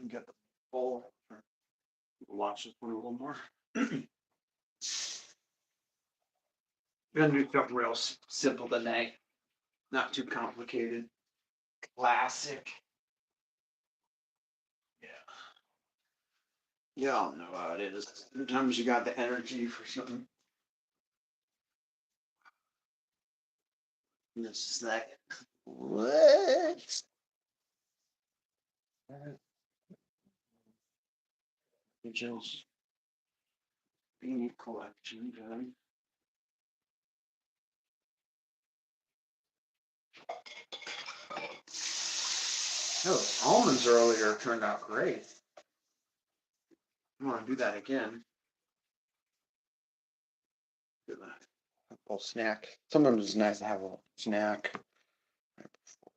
and get the full. Watch this one a little more. Gonna do something real simple tonight. Not too complicated. Classic. Yeah. Y'all know how it is. Sometimes you got the energy for something. And this is that. What? Just beanie collection done. Those almonds earlier turned out great. I want to do that again. Do that. A little snack. Sometimes it's nice to have a little snack. Right beforehand.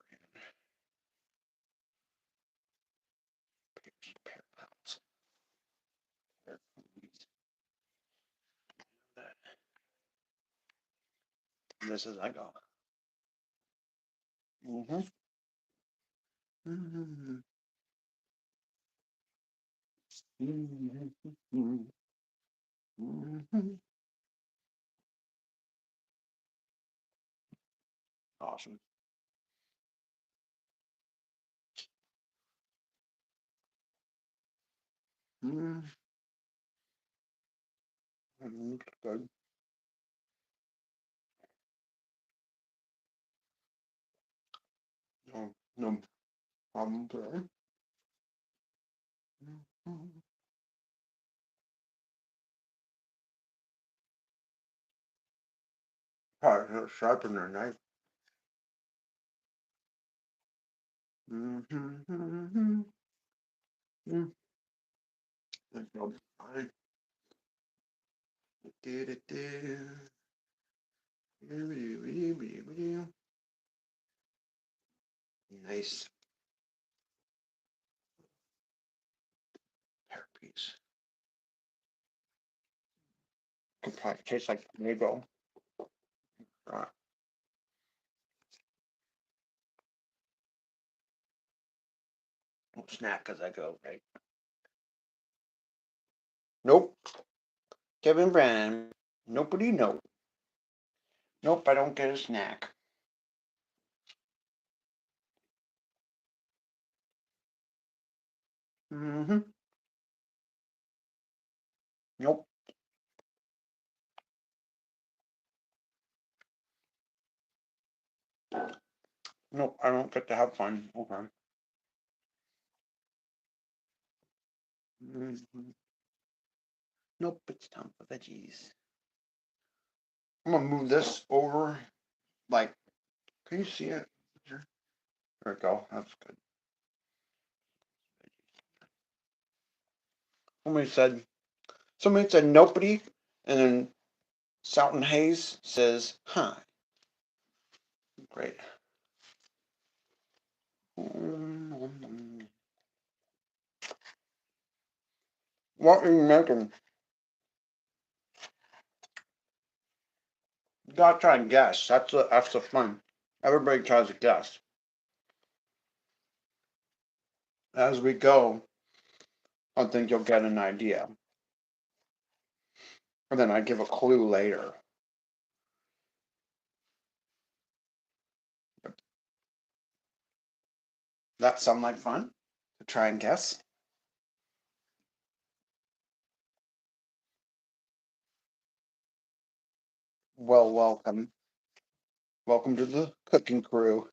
This is I go. Mm-hmm. Mm-hmm. Mm-hmm. Mm-hmm. Awesome. Mm-hmm. Good. No, no problem there. Mm-hmm. Probably sharpen their knife. Mm-hmm. Mm-hmm. Mm-hmm. That's no fine. Nice pear piece. Could probably taste like tomato. Right. Snack as I go, right? Nope. Kevin Brand. Nobody know. Nope, I don't get a snack. Mm-hmm. Nope. Nope, I don't get to have fun. Okay. Mm-hmm. Nope, it's time for veggies. I'm gonna move this over. Like, can you see it? There we go. That's good. Somebody said nobody, and then Salton Hayes says, huh. Great. What are you making? You gotta try and guess. That's the fun. Everybody tries to guess. As we go, I think you'll get an idea. And then I give a clue later. That sound like fun? To try and guess? Well, welcome. Welcome to the cooking crew.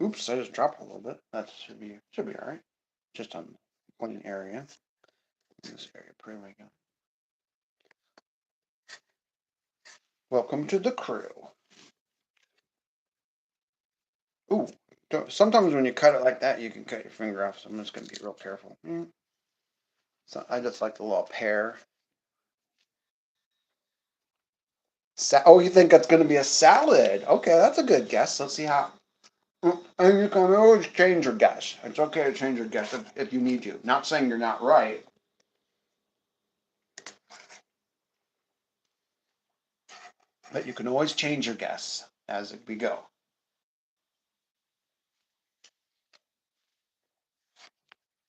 Oops, I just dropped a little bit. That should be all right. Just on one area. This area, pretty much. Welcome to the crew. Ooh, sometimes when you cut it like that, you can cut your finger off. So I'm just gonna be real careful. So I just like the little pear. Oh, you think that's gonna be a salad? Okay, that's a good guess. Let's see how. And you can always change your guess. It's okay to change your guess if you need to. Not saying you're not right. But you can always change your guess as we go.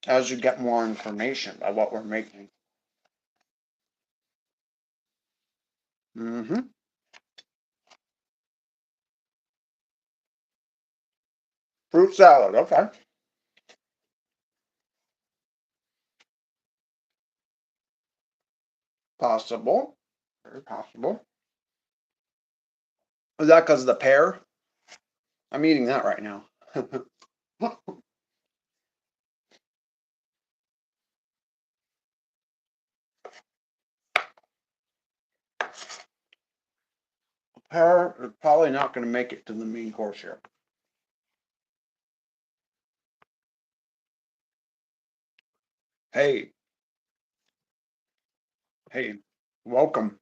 as you get more information about what we're making. Mm-hmm. Fruit salad, okay. Possible. Very possible. Is that because of the pear? I'm eating that right now. Pear is probably not going to make it to the main course here. Hey, hey, welcome.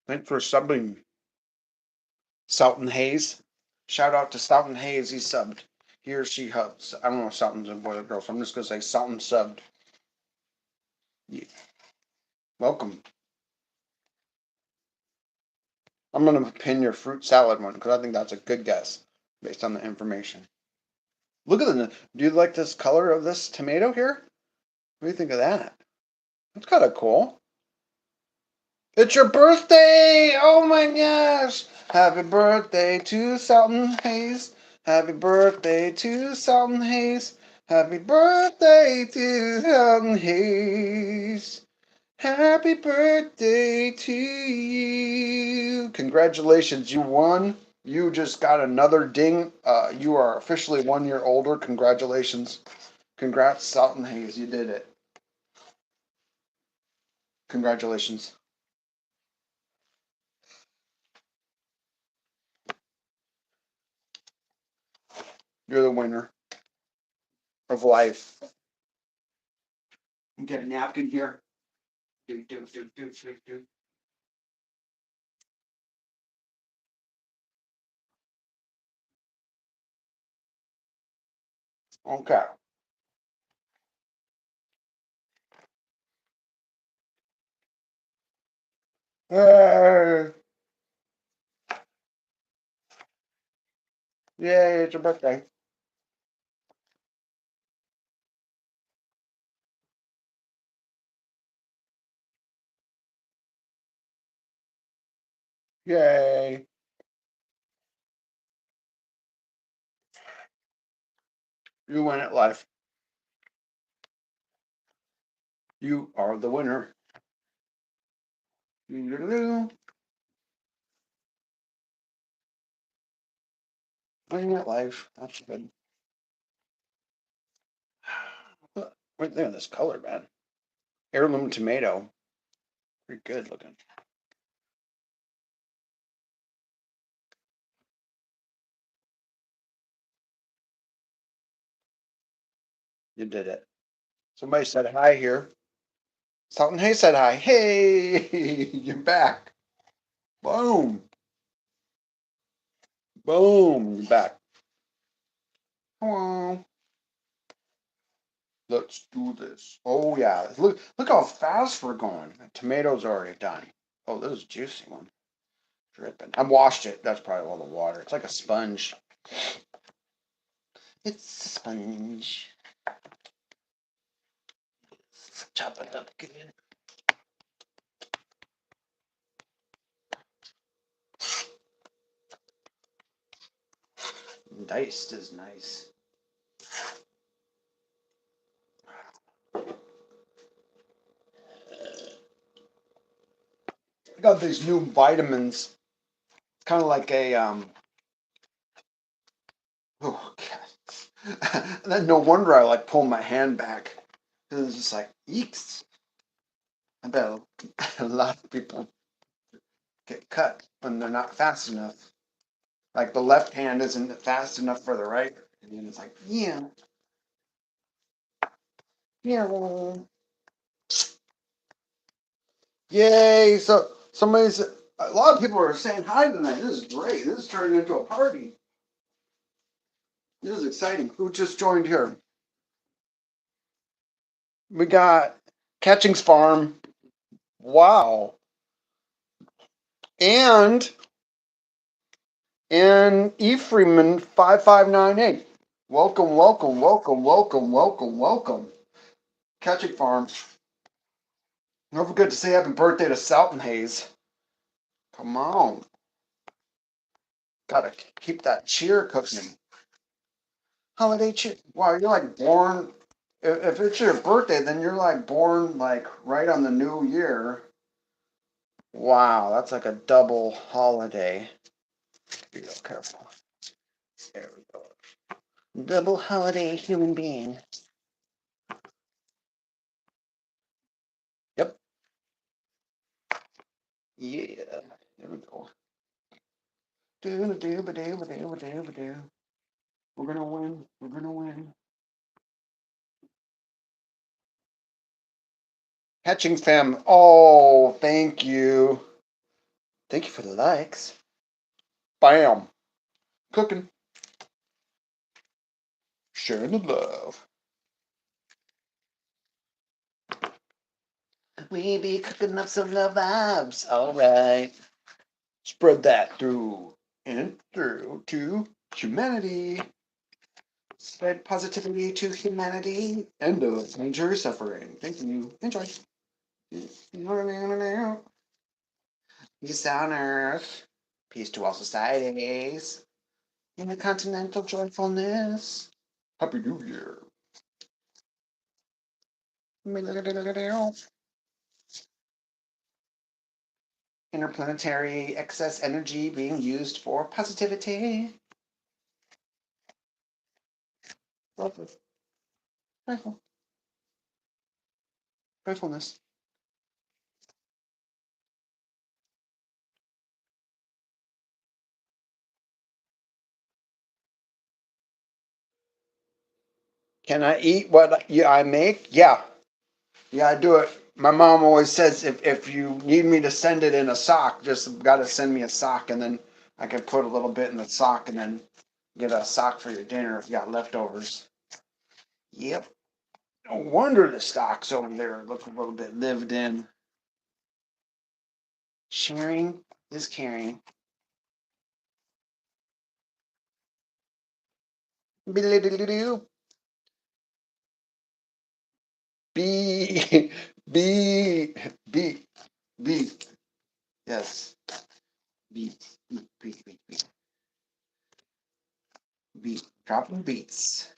Thanks for subbing, Sultan Hayes. Shout out to Sultan Hayes. He subbed. He or she hubs. I don't know if Sultan's a boy or girl, so I'm just going to say Sultan subbed. Yeah. Welcome. I'm going to pin your fruit salad one because I think that's a good guess based on the information. Look at the. Do you like this color of this tomato here? What do you think of that? That's kind of cool. It's your birthday! Oh my gosh! Happy birthday to Sultan Hayes. Happy birthday to Sultan Hayes. Happy birthday to Sultan Hayes. Happy birthday to you. Congratulations, you won. You just got another ding. You are officially 1 year older. Congratulations. Congrats, Sultan Hayes. You did it. Congratulations. You're the winner of life. Get a napkin here. Do. Okay. Hey, yay, it's your birthday. Yay. You win at life. You are the winner. Winning at life. That's good. Right there, this color, man. Heirloom tomato. Pretty good looking. You did it. Somebody said hi here. Sultan Hay said hi. Hey, you're back. Boom. Boom. You're back. Hello. Let's do this. Oh yeah. Look how fast we're going. The tomatoes already done. Oh, this is a juicy one. Dripping. I washed it. That's probably all the water. It's like a sponge. It's a sponge. Chop it up good. Diced is nice. I got these new vitamins. It's kind of like a oh god. And then no wonder I like pull my hand back. It's just like eeks. I bet a lot of people get cut when they're not fast enough. Like the left hand isn't fast enough for the right, and then it's like yeah, yeah. Yay! So a lot of people are saying hi tonight. This is great. This is turning into a party. This is exciting. Who just joined here? We got Catchings Farm. Wow. And Ephraim 5598. Welcome, welcome, welcome, welcome, welcome, welcome. Catching Farms. Don't forget to say happy birthday to Salton Hayes. Come on. Gotta keep that cheer cooking. Holiday cheer. Wow, you're like born. If it's your birthday, then you're like born like right on the new year. Wow, that's like a double holiday. Be real careful. There we go. Double holiday human being. Yep. Yeah. There we go. Do do ba do ba do ba do ba do. We're gonna win. We're gonna win. Hatching fam. Oh, thank you. Thank you for the likes. Bam. Cooking. Sharing the love. We be cooking up some love vibes. All right. Spread that through and through to humanity. Spread positivity to humanity. End of major suffering. Thank you. Enjoy. Peace on earth. Peace to all societies. In the continental joyfulness. Happy New Year. Interplanetary excess energy being used for positivity. Lovely. Joyful. Joyfulness. Can I eat what I make? Yeah. Yeah, I do it. My mom always says if you need me to send it in a sock, just gotta send me a sock and then I can put a little bit in the sock and then get a sock for your dinner if you got leftovers. Yep. No wonder the stocks over there look a little bit lived in. Sharing is caring. B B B B. Yes. Beats. Beat. Beat. Dropping beats.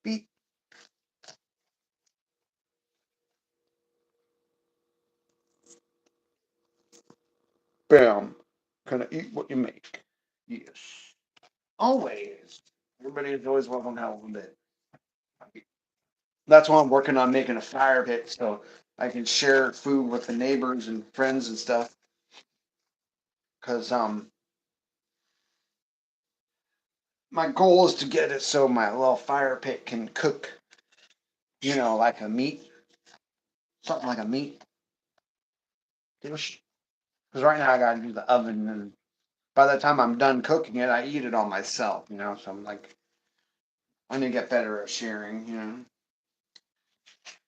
Beat. Bam. Gonna eat what you make. Yes. Always. Everybody is always welcome to have a little bit. That's why I'm working on making a fire pit so I can share food with the neighbors and friends and stuff. Cause my goal is to get it so my little fire pit can cook, like a meat, something like a meat dish. Because right now I gotta do the oven, and by the time I'm done cooking it, I eat it all myself. So I'm like, I need to get better at sharing.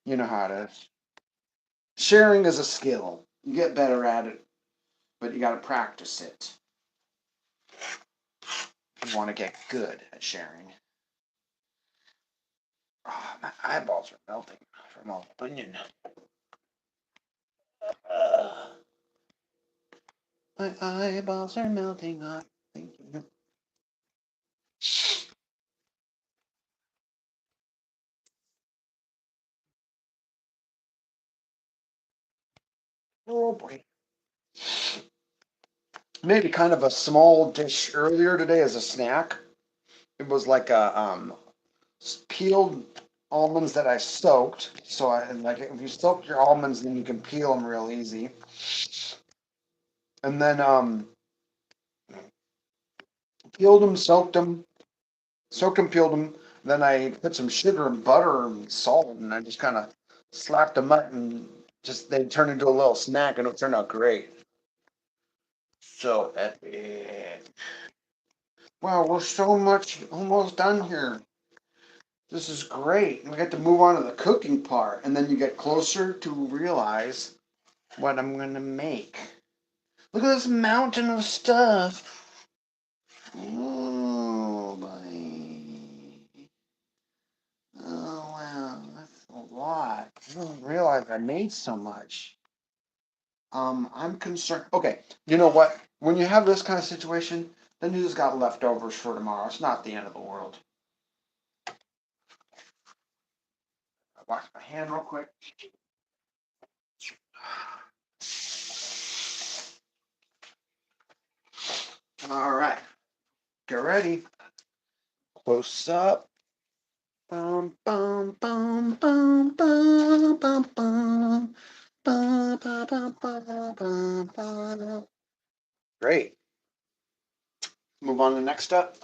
You know how it is. Sharing is a skill. You get better at it, but you gotta practice it. If you want to get good at sharing. Oh, my eyeballs are melting from all the onion. Uh, my eyeballs are melting on. Thank you. Oh boy. Made kind of a small dish earlier today as a snack. It was like a peeled almonds that I soaked. So like if you soak your almonds, then you can peel them real easy. And then peeled them, soaked them, peeled them. Then I put some sugar and butter and salt, and I just kind of slapped them up, and just they turned into a little snack, and it turned out great. So epic! Wow, we're so much almost done here. This is great. We get to move on to the cooking part, and then you get closer to realize what I'm gonna make. Look at this mountain of stuff. Oh, buddy. Oh, wow. That's a lot. I didn't realize I made so much. I'm concerned. Okay, you know what? When you have this kind of situation, then you just got leftovers for tomorrow. It's not the end of the world. I wash my hand real quick. All right, get ready. Close up. Bum, bum, bum, bum, bum, bum, bum. Ba, ba, ba, ba, ba, ba. Great. Move on to the next step.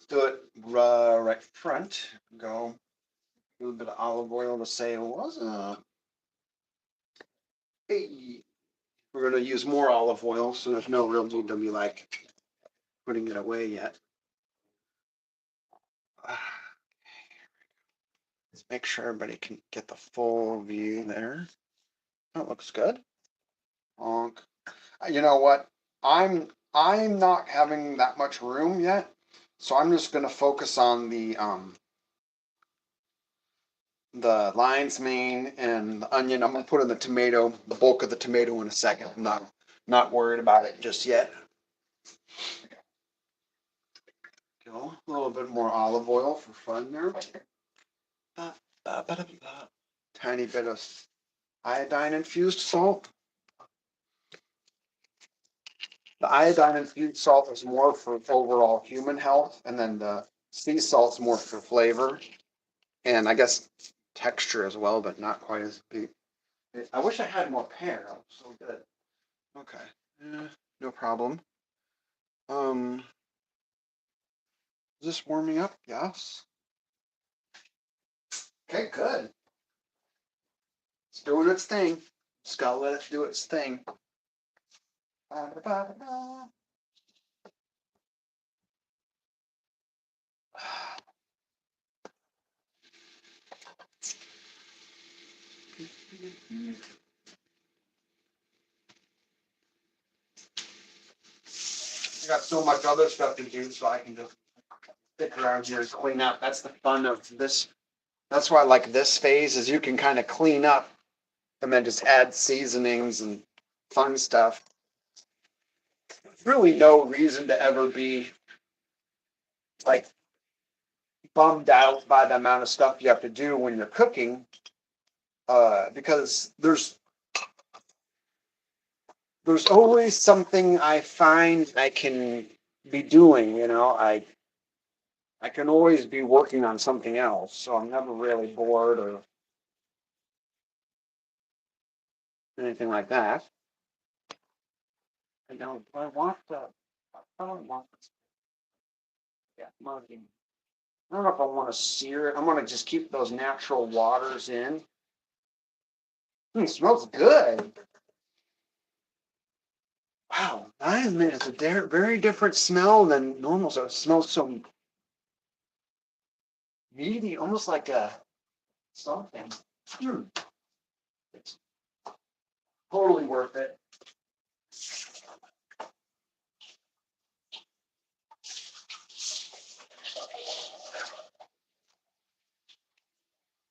Do it right front. Go a little bit of olive oil to say what's up. Hey. We're going to use more olive oil, so there's no real need to be like putting it away yet. Let's make sure everybody can get the full view there. That looks good. Honk. You know what? I'm not having that much room yet, so I'm just gonna focus on the lion's mane and the onion. I'm gonna put in the tomato, the bulk of the tomato in a second. I'm not worried about it just yet. Go a little bit more olive oil for fun there. Tiny bit of iodine infused salt. The iodine infused salt is more for overall human health, and then the sea salt's more for flavor and I guess texture as well, but not quite as big. I wish I had more pear. That was so good. Okay, no problem. Is this warming up? Yes. Okay, good. It's doing its thing. Just gotta let it do its thing. Ba-da-ba-da-ba. I got so much other stuff to do, so I can just stick around here and clean up. That's the fun of this. That's why I like this phase is you can kind of clean up and then just add seasonings and fun stuff. There's really no reason to ever be like bummed out by the amount of stuff you have to do when you're cooking, because there's always something I find I can be doing. I can always be working on something else, so I'm never really bored or anything like that. I don't. I want the. I don't want this. Yeah, mugging. I don't know if I want to sear it. I'm gonna just keep those natural waters in. It smells good. Wow, man, it's a very different smell than normal. So it smells so meaty, almost like a something. Mm, it's totally worth it.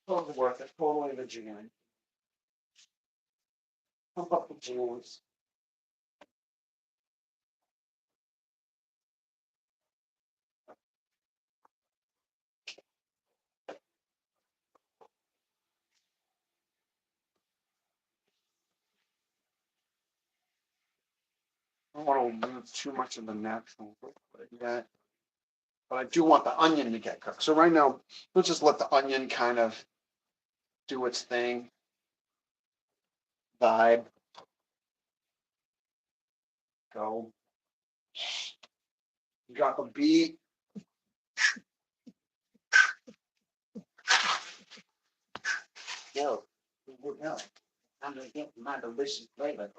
Totally worth it. Totally the jam. Pump up the jams. I don't want to lose too much of the natural yet, but I do want the onion to get cooked. So right now, let's just let the onion kind of do its thing. Vibe. Go. Drop a beat. Yo, no. I'm gonna get my delicious flavor.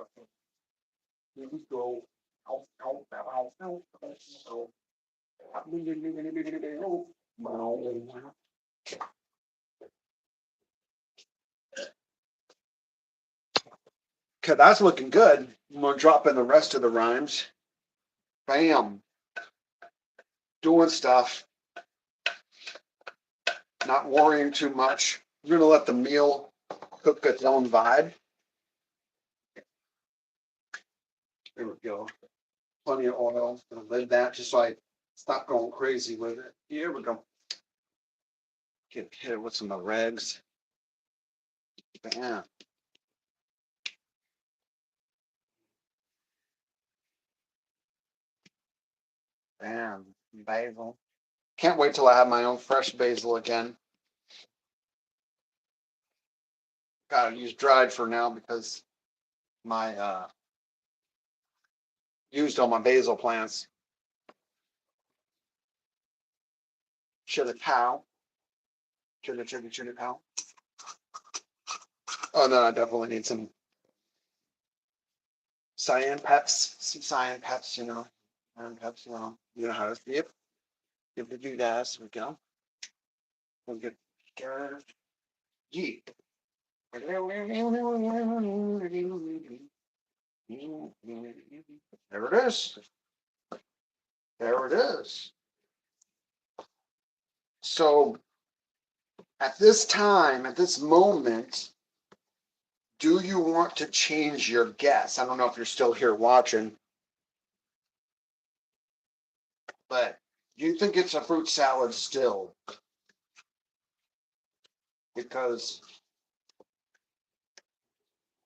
Here we go. Ow, ow, ow, ow, ow, ow. Okay, that's looking good. I'm gonna drop in the rest of the rhymes. Bam. Doing stuff. Not worrying too much. We're gonna let the meal cook its own vibe. There we go. Plenty of oil. Gonna lid that just so I stop going crazy with it. Here we go. Get hit with some of the regs. Bam. Bam. Basil. Can't wait till I have my own fresh basil again. Gotta use dried for now because my used all my basil plants. Chili cow. Chili cow. Oh no, I definitely need some cyan peps. Some cyan peps, you know. Cyan peps, you know how to yep. Give the do that. So we go. We'll get yeet. There it is. There it is. So at this time, at this moment, do you want to change your guess? I don't know if you're still here watching, but do you think it's a fruit salad still? Because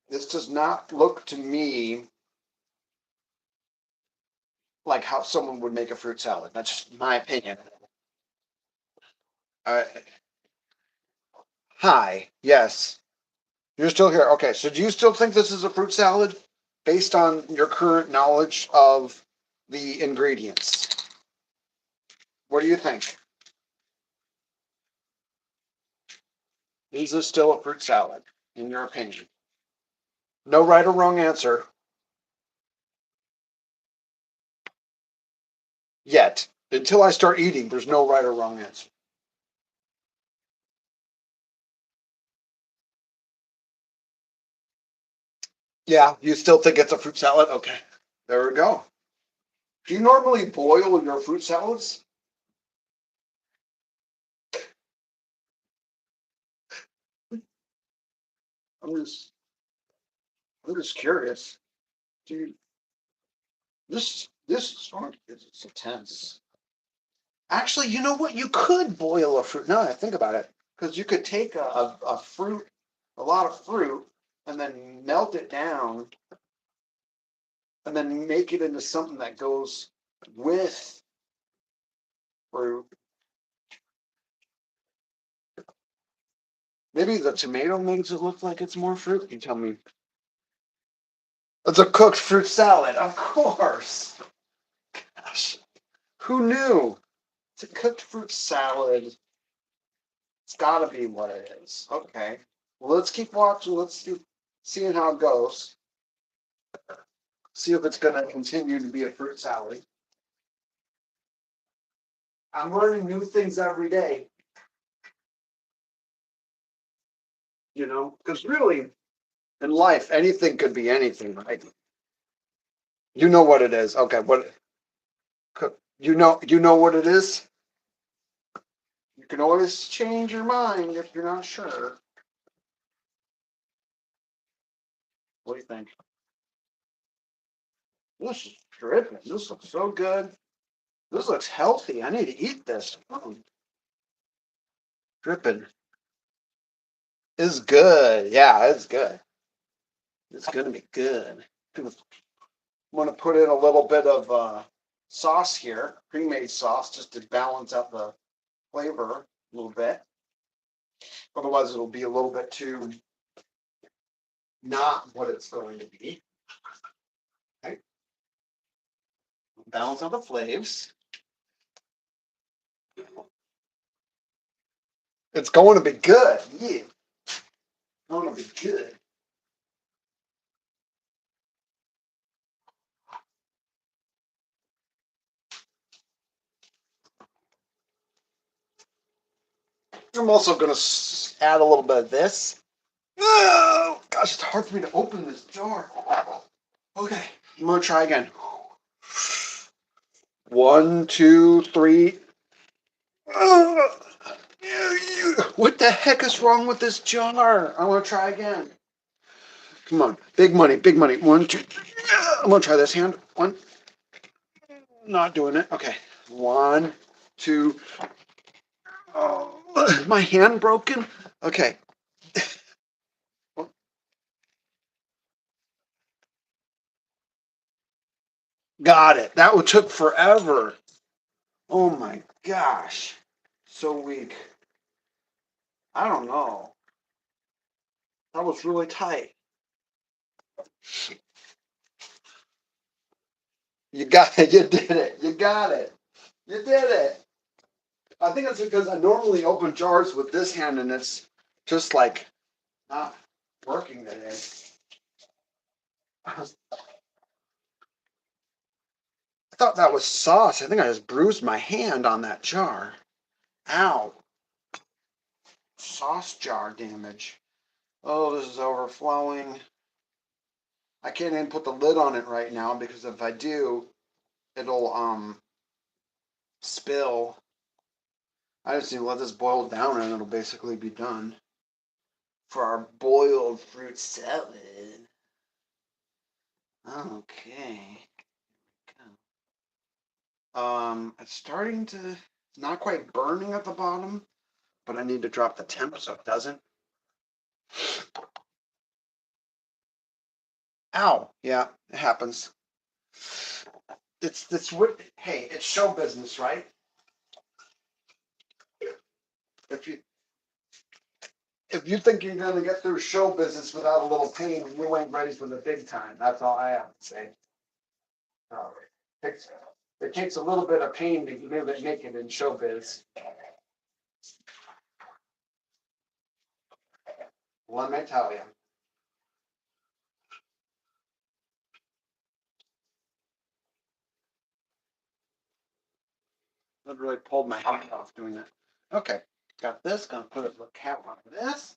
this does not look to me like how someone would make a fruit salad. That's just my opinion. Uh, Hi, yes, you're still here. Okay, so do you still think this is a fruit salad based on your current knowledge of the ingredients? What do you think? Is this still a fruit salad, in your opinion? No right or wrong answer yet. Until I start eating, there's no right or wrong answer. Yeah, you still think it's a fruit salad? Okay, there we go. Do you normally boil your fruit salads? I'm just, I'm just curious. Do you, this one is intense. Actually, you know what? You could boil a fruit. Now that I think about it, because you could take a fruit, a lot of fruit, and then melt it down, and then make it into something that goes with fruit. Maybe the tomato makes it look like it's more fruit. You tell me. It's a cooked fruit salad, of course. Gosh, who knew? It's a cooked fruit salad. It's got to be what it is. Okay. Well, let's keep watching. Let's see, seeing how it goes. See if it's going to continue to be a fruit salad. I'm learning new things every day, you know, because really in life, anything could be anything, right? You know what it is. Okay. You know what it is? You can always change your mind if you're not sure. What do you think? This is dripping. This looks so good. This looks healthy. I need to eat this. Dripping is good. Yeah, it's good. It's gonna be good. I'm gonna put in a little bit of sauce here, pre-made sauce, just to balance out the flavor a little bit. Otherwise, it'll be a little bit too not what it's going to be. Okay. Balance out the flavors. It's going to be good. Yeah, it's going to be good. I'm also going to add a little bit of this. Oh, gosh, it's hard for me to open this jar. Okay, I'm gonna try again. 1, 2, 3. What the heck is wrong with this jar? I want to try again. Come on, big money, big money. 1, 2, 3. I'm gonna try this hand. One, not doing it. Okay, 1, 2. Oh, is my hand broken? Okay. Got it. That one took forever. Oh my gosh. So weak. I don't know. That was really tight. You got it. You did it. You got it. You did it. I think it's because I normally open jars with this hand and it's just like not working today. I thought that was sauce. I think I just bruised my hand on that jar. Ow. Sauce jar damage. Oh, this is overflowing. I can't even put the lid on it right now because if I do, it'll spill. I just need to let this boil down and it'll basically be done for our boiled fruit salad. Okay. It's starting to not quite burning at the bottom, but I need to drop the temp so it doesn't. Ow. Yeah, it happens. It's what, hey, it's show business, right? If you if you think you're gonna get through show business without a little pain, you ain't ready for the big time. That's all I have to say. It takes a little bit of pain to make it in showbiz. Let me tell you. That really pulled my hand off doing that. Okay, got this. Gonna put a little cap on this.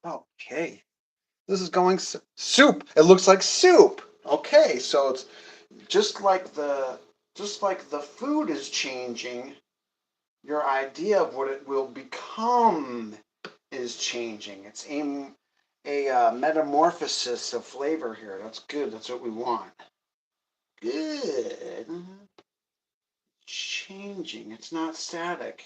Okay, this is going soup. It looks like soup. Okay, so it's just like the food is changing. Your idea of what it will become is changing. It's a metamorphosis of flavor here. That's good. That's what we want. Good. Changing. It's not static.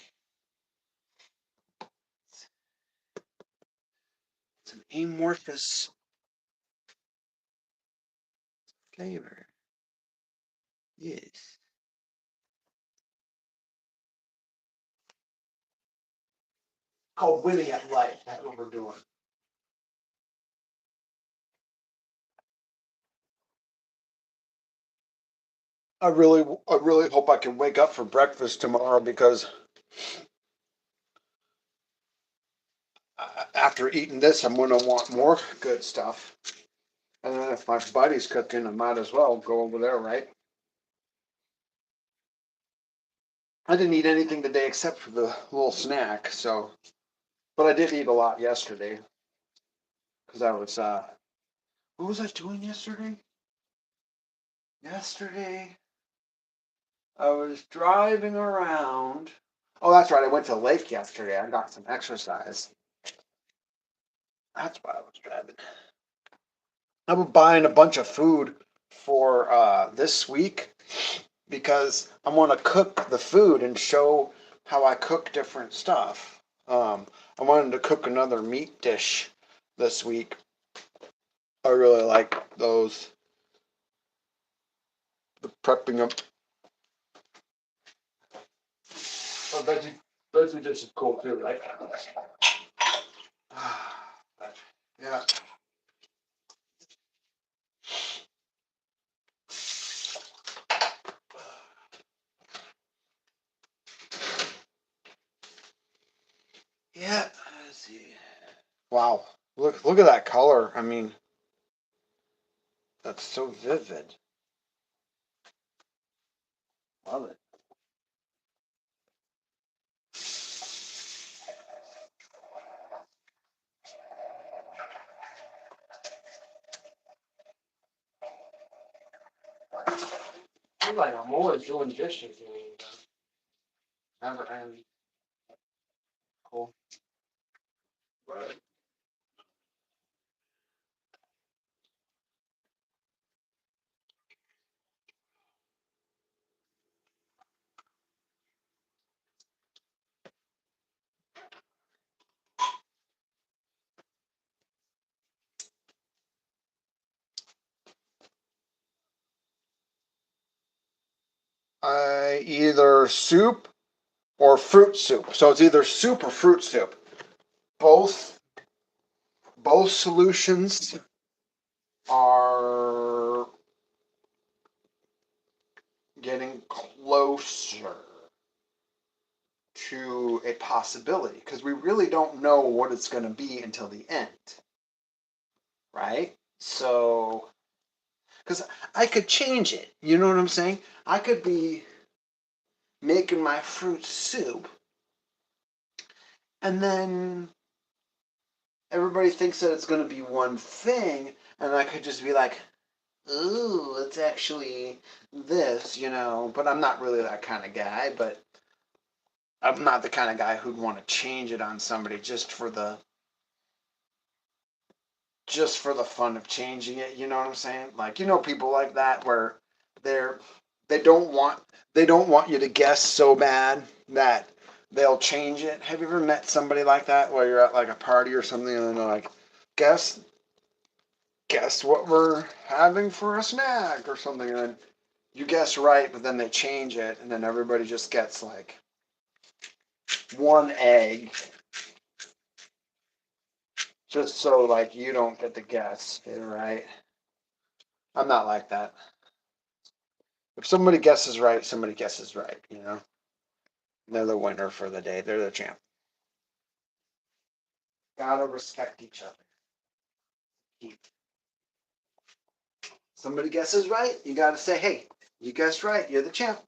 It's an amorphous flavor. Yes. Called winning at life. That's what we're doing. I really hope I can wake up for breakfast tomorrow because after eating this, I'm going to want more good stuff. And then if my buddy's cooking, I might as well go over there, right? I didn't eat anything today except for the little snack, so, but I did eat a lot yesterday because I was, what was I doing yesterday? Yesterday, I was driving around. Oh, that's right. I went to the lake yesterday. I got some exercise. That's why I was driving. I'm buying a bunch of food for this week because I want to cook the food and show how I cook different stuff. I wanted to cook another meat dish this week. I really like those. The prepping up. Oh, veggie dish is cool too, right? Yeah. Yeah. Let's see. Wow. Look at that color. I mean, that's so vivid. Love it. I'm like, I'm always doing dishes. Never end. Cool. Right. Either soup or fruit soup. So it's either soup or fruit soup. Both both solutions are getting closer to a possibility because we really don't know what it's going to be until the end, right? So, because I could change it, you know what I'm saying? I could be making my fruit soup, and then everybody thinks that it's going to be one thing, and I could just be like, ooh, it's actually this, but I'm not really that kind of guy, but I'm not the kind of guy who'd want to change it on somebody just for the fun of changing it, you know what I'm saying? Like, people like that where they're they don't want they don't want you to guess so bad that they'll change it. Have you ever met somebody like that where you're at like a party or something and they're like, guess guess what we're having for a snack or something, and then you guess right, but then they change it and then everybody just gets like one egg just so like you don't get to guess it right. I'm not like that. If somebody guesses right, somebody guesses right. They're the winner for the day. They're the champ. Gotta respect each other. Keep. Somebody guesses right, you gotta say, hey, you guessed right, you're the champ.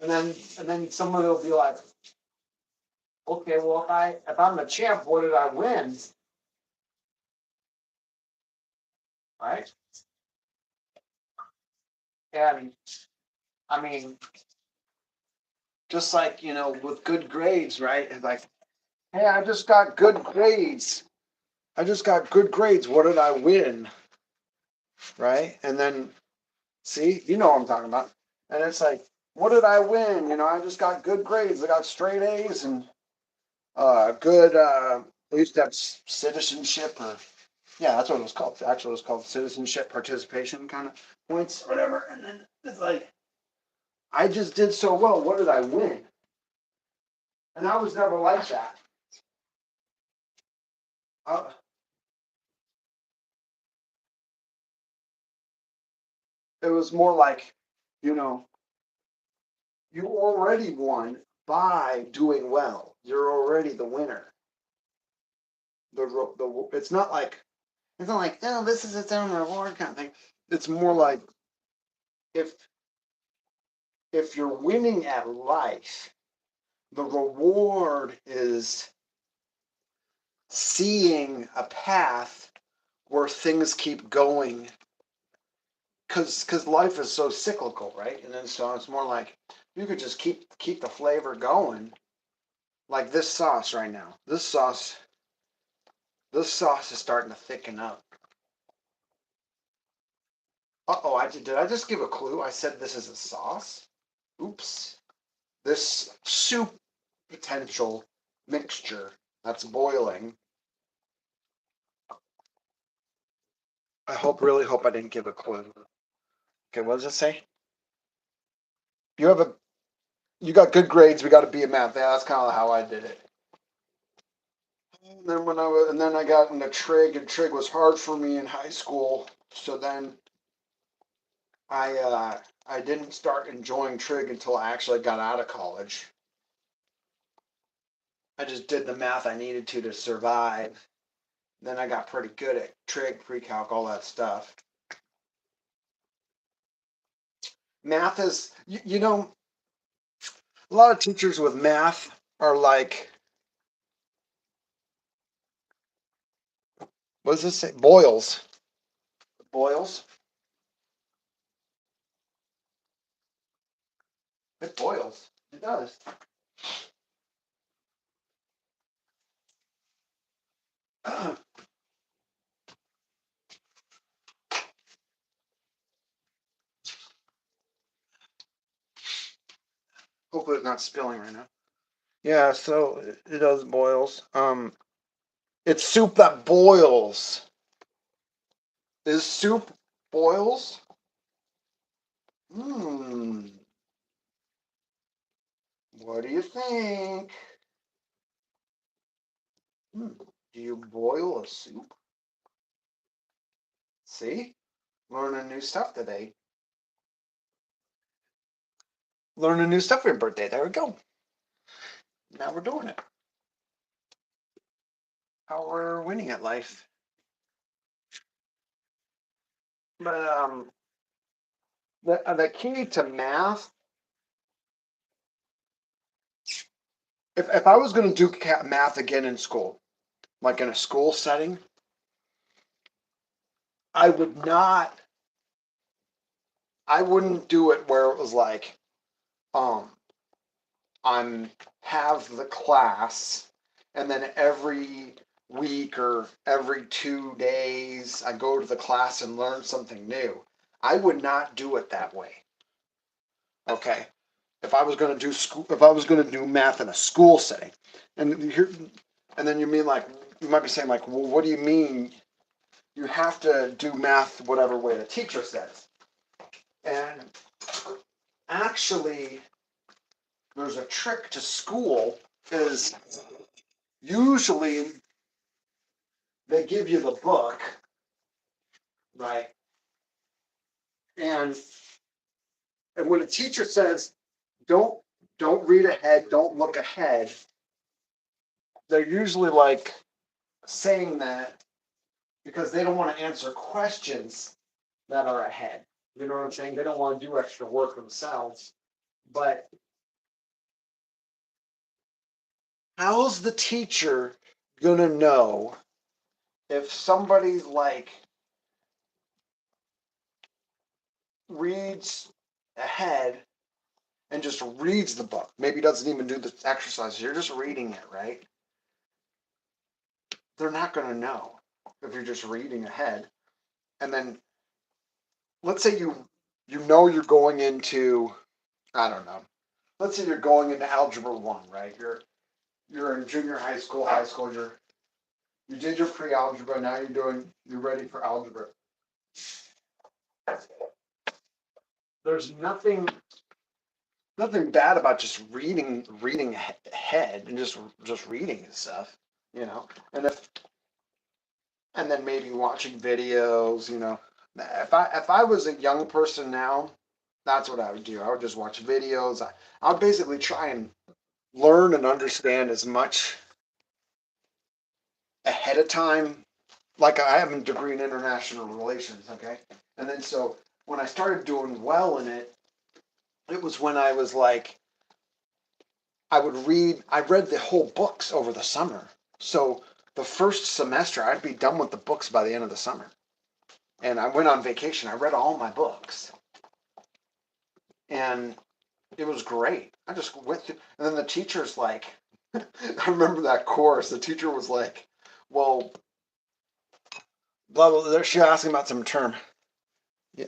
And then someone will be like, okay, well if I'm the champ, what did I win? Right? And I mean, just like, with good grades, right? It's like, hey, I just got good grades. I just got good grades. What did I win? Right? And then, see, you know what I'm talking about. And it's like, what did I win? I just got good grades. I got straight A's and good. We used to have citizenship, or yeah, that's what it was called. Actually, it was called citizenship participation kind of points, or whatever. And then it's like, I just did so well. What did I win? And I was never like that. Uh, it was more like, you know, you already won by doing well. You're already the winner. It's not like oh, this is its own reward kind of thing. It's more like if you're winning at life, the reward is seeing a path where things keep going, because life is so cyclical, right? And then so it's more like you could just keep the flavor going, like this sauce right now. This sauce is starting to thicken up. Uh-oh, did I just give a clue? I said this is a sauce. Oops. This soup potential mixture that's boiling. Really hope I didn't give a clue. Okay, what does it say? You have a you got good grades. We got to be a math. Yeah, that's kind of how I did it. And then I got into trig, and trig was hard for me in high school. So then I didn't start enjoying trig until I actually got out of college. I just did the math I needed to survive. Then I got pretty good at trig, pre-calc, all that stuff. Math is, a lot of teachers with math are like, What does this say? Boils. Boils? It boils. It does. Hopefully it's not spilling right now. Yeah, so it does boils. It's soup that boils. Is soup boils? Hmm. What do you think? Hmm. Do you boil a soup? See? Learning new stuff today. Learning new stuff for your birthday. There we go. Now we're doing it. How we're winning at life. But the key to math, if I was going to do math again in school, like in a school setting, I would not, I wouldn't do it where it was like, um, I'm have the class, and then every week or every 2 days I go to the class and learn something new. I would not do it that way. Okay. If I was going to do school, if I was going to do math in a school setting, and here, and then you mean like you might be saying like, well, what do you mean? You have to do math whatever way the teacher says. And actually, there's a trick to school. Is usually they give you the book, right? And and when a teacher says, don't don't read ahead, don't look ahead, they're usually like saying that because they don't want to answer questions that are ahead. You know what I'm saying? They don't want to do extra work themselves. But how's the teacher gonna know if somebody's like reads ahead and just reads the book? Maybe doesn't even do the exercises. You're just reading it, right? They're not gonna know if you're just reading ahead. And then let's say you know you're going into, I don't know. Let's say you're going into algebra 1, right? You're in junior high school, you did your pre-algebra, now you're ready for algebra. There's nothing bad about just reading ahead and just reading and stuff, you know. And then maybe watching videos, you know. If I was a young person now, that's what I would do. I would just watch videos. I would basically try and learn and understand as much ahead of time. Like I have a degree in international relations, okay? And then so when I started doing well in it, it was when I was like, I read the whole books over the summer. So the first semester, I'd be done with the books by the end of the summer. And I went on vacation. I read all my books. And it was great. I just went through, and then the teacher's like, I remember that course. The teacher was like, well, blah, blah, blah. She asked me about some term. Yeah.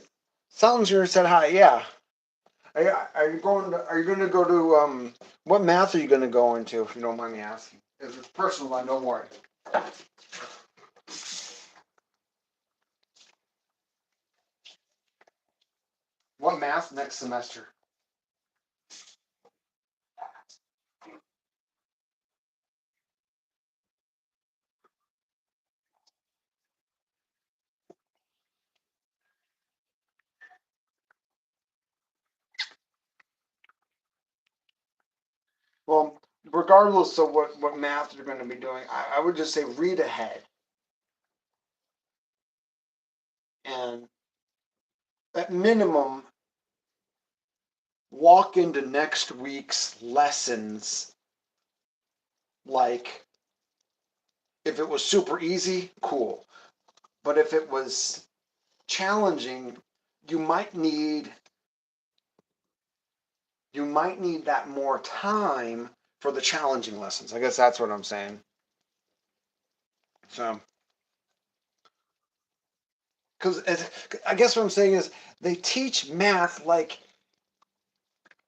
Salinger said hi. Yeah. Are you going to go to, what math are you going to go into, if you don't mind me asking? If it's personal, I don't worry. What math next semester? Well, regardless of what math you're going to be doing, I would just say read ahead. And at minimum, walk into next week's lessons like if it was super easy, cool. But if it was challenging, you might need that more time for the challenging lessons. I guess that's what I'm saying. So, because I guess what I'm saying is they teach math like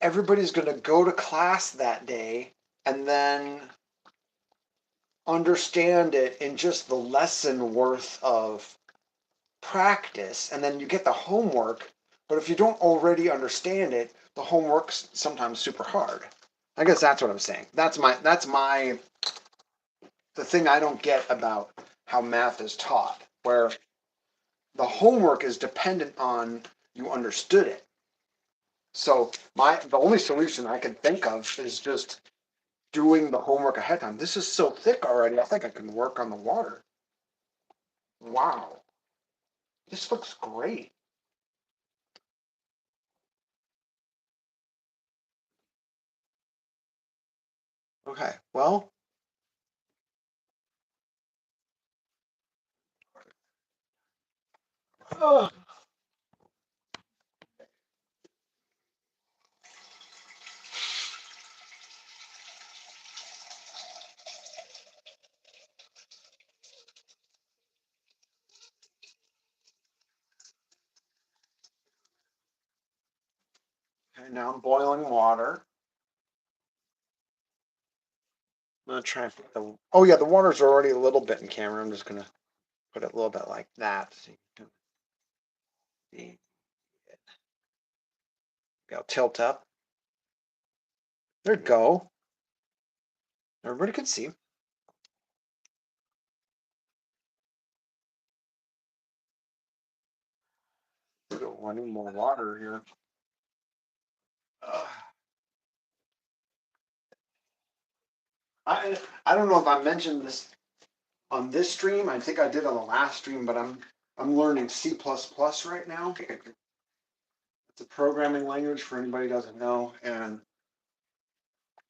everybody's going to go to class that day and then understand it in just the lesson worth of practice, and then you get the homework. But if you don't already understand it, the homework's sometimes super hard. I guess that's what I'm saying. That's my the thing I don't get about how math is taught, where the homework is dependent on you understood it. So the only solution I can think of is just doing the homework ahead of time. This is so thick already. I think I can work on the water. Wow, this looks great. Okay, well, okay, now I'm boiling water. I'm gonna try and put the. Oh yeah, the water's already a little bit in camera. I'm just gonna put it a little bit like that. So you can see. I'll tilt up. There you go. Everybody can see. Wanting more water here. I don't know if I mentioned this on this stream. I think I did on the last stream, but I'm learning C++ right now. It's a programming language for anybody who doesn't know, and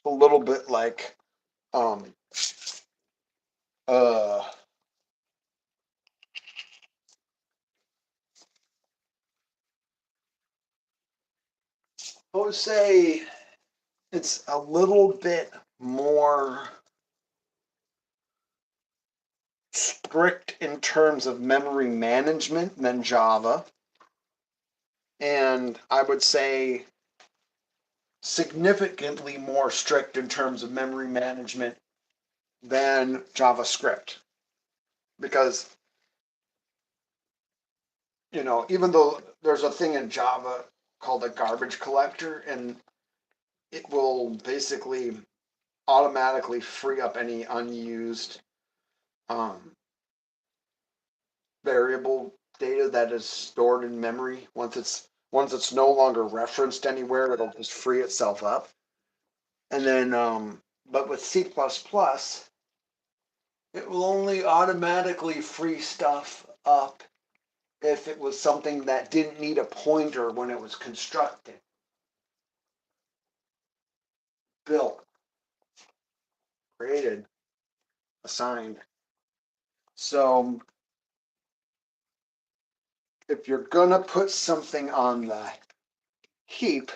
a little bit like um uh I would say it's a little bit more strict in terms of memory management than Java. And I would say significantly more strict in terms of memory management than JavaScript. Because, even though there's a thing in Java called a garbage collector, and it will basically automatically free up any unused um, variable data that is stored in memory. Once it's no longer referenced anywhere, it'll just free itself up. And then, but with C++, it will only automatically free stuff up if it was something that didn't need a pointer when it was constructed, built, created, assigned. So if you're gonna put something on the heap,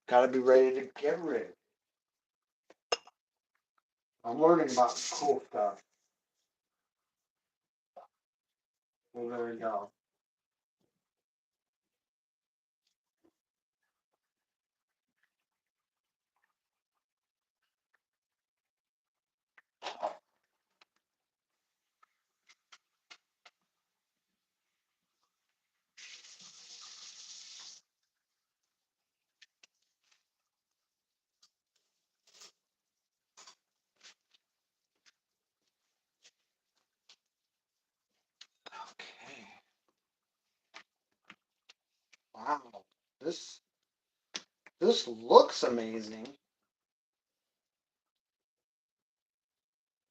gotta be ready to get rid. I'm learning about cool stuff. Well, there we go. Okay. Wow. This this looks amazing.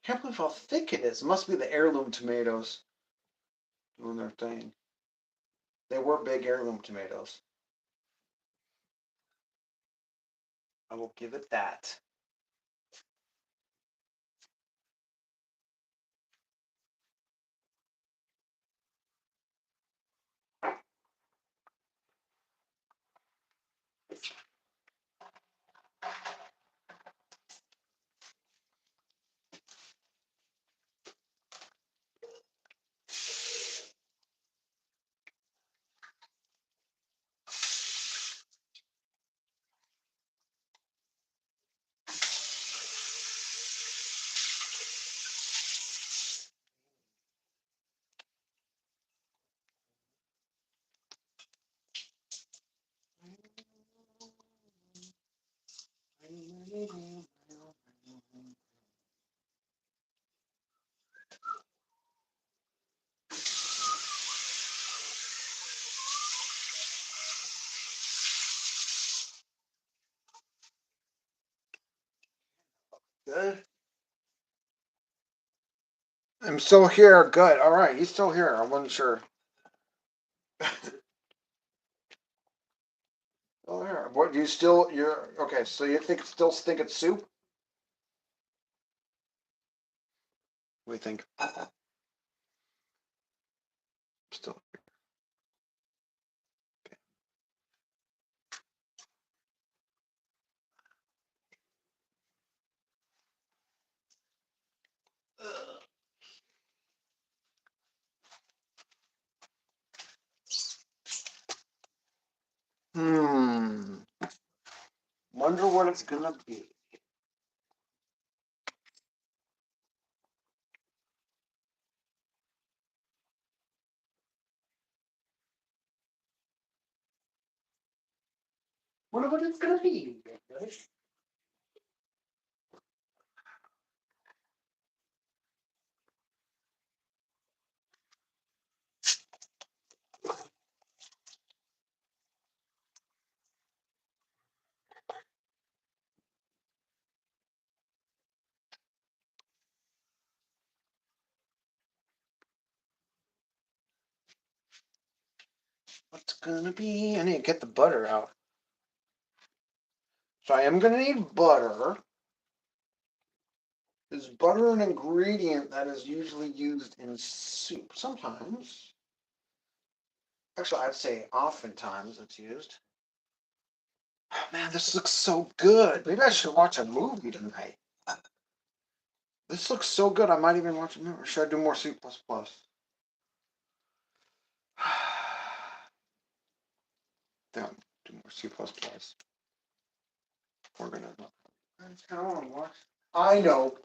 Can't believe how thick it is. It must be the heirloom tomatoes doing their thing. They were big heirloom tomatoes. I will give it that. Good. I'm still here. Good. All right. He's still here. I wasn't sure. Oh, here. What you still? You're okay. So you still think it's soup? What do you think? Still. Hmm. Wonder what it's gonna be. Wonder what it's gonna be. What's gonna be? I need to get the butter out. So I am gonna need butter. Is butter an ingredient that is usually used in soup? Sometimes. Actually, I'd say oftentimes it's used. Oh, man, this looks so good. Maybe I should watch a movie tonight. This looks so good. I might even watch a movie. Or should I do more C plus plus? Don't do more C plus plus. We're gonna. I don't want to watch. I know.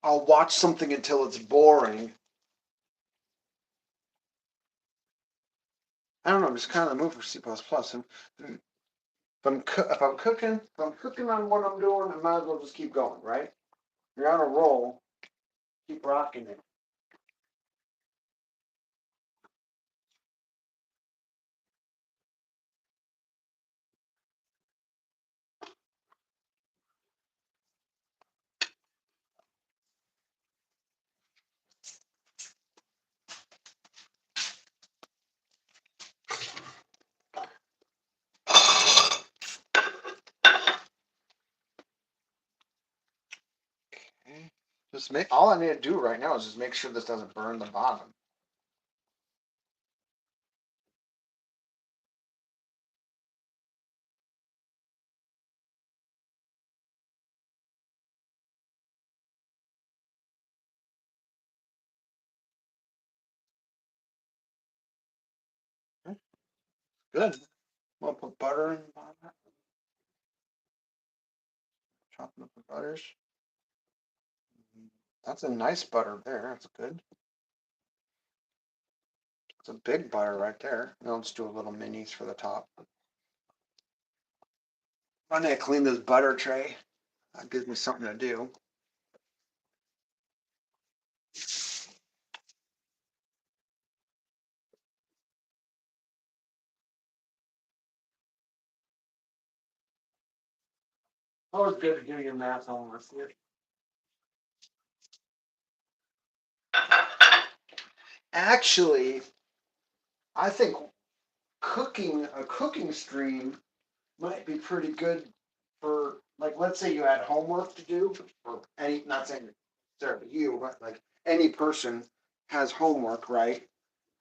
I'll watch something until it's boring. I don't know. I'm just kind of in the mood for C plus plus. If I'm cooking on what I'm doing, I might as well just keep going, right? You're on a roll. Keep rocking it. Okay. Just make all I need to do right now is just make sure this doesn't burn the bottom. Okay, good. We'll put butter in the bottom. Chopping up the butters. That's a nice butter there. That's good. It's a big butter right there. Now let's do a little minis for the top. I need to clean this butter tray. That gives me something to do. Always good to do your math homework. Actually, I think cooking a cooking stream might be pretty good for, like, let's say you had homework to do, or any, not saying necessarily you, but like any person has homework, right?